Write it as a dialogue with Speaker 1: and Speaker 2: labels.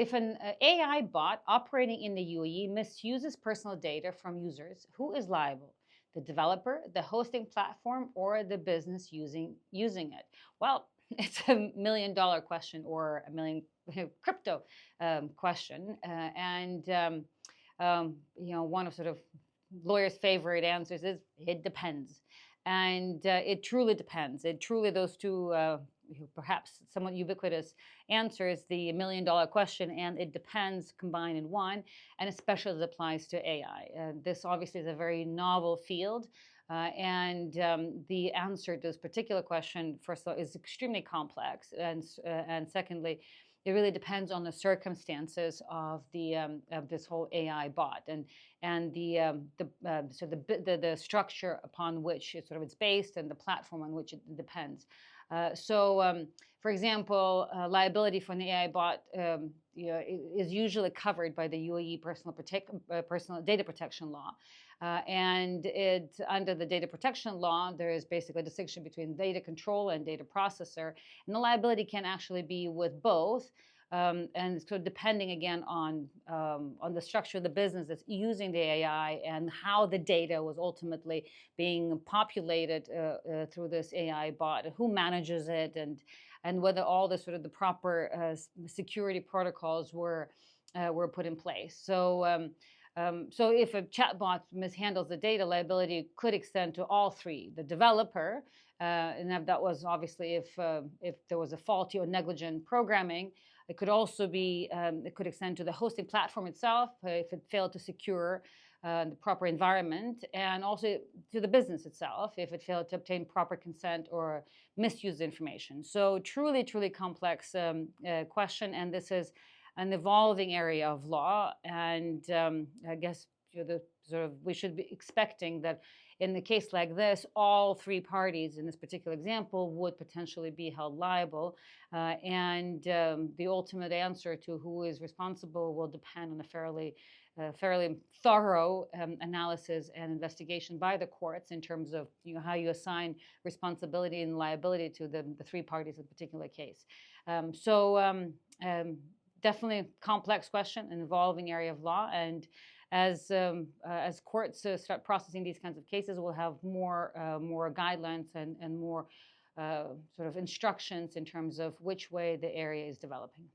Speaker 1: If an AI bot operating in the UAE misuses personal data from users, who is liable? The developer, the hosting platform, or the business using it? Well, it's $1 million question, or a million crypto question, one of sort of lawyers' favorite answers is it depends. And it truly depends. It truly, those two perhaps somewhat ubiquitous answers, the $1 million question and it depends combined in one, and especially as it applies to AI. This obviously is a very novel field. And the answer to this particular question, first of all, is extremely complex, and secondly, it really depends on the circumstances of this whole AI bot and the structure upon which it's based and the platform on which it depends. For example, liability for an AI bot is usually covered by the UAE personal data protection law. And under the data protection law, there is basically a distinction between data control and data processor. And the liability can actually be with both. And so depending again on the structure of the business that's using the AI and how the data was ultimately being populated through this AI bot, who manages it, and whether all the the proper security protocols were put in place. So if a chatbot mishandles the data, liability could extend to all three: the developer, and that was obviously if there was a faulty or negligent programming. It could also be, it could extend to the hosting platform itself if it failed to secure the proper environment, and also to the business itself if it failed to obtain proper consent or misuse information. So truly, truly complex question, and this is an evolving area of law. And I guess we should be expecting that in the case like this, all three parties in this particular example would potentially be held liable. And the ultimate answer to who is responsible will depend on a fairly thorough analysis and investigation by the courts in terms of how you assign responsibility and liability to the three parties in a particular case. Definitely a complex question, an evolving area of law, and as courts start processing these kinds of cases, we'll have more guidelines and more instructions in terms of which way the area is developing.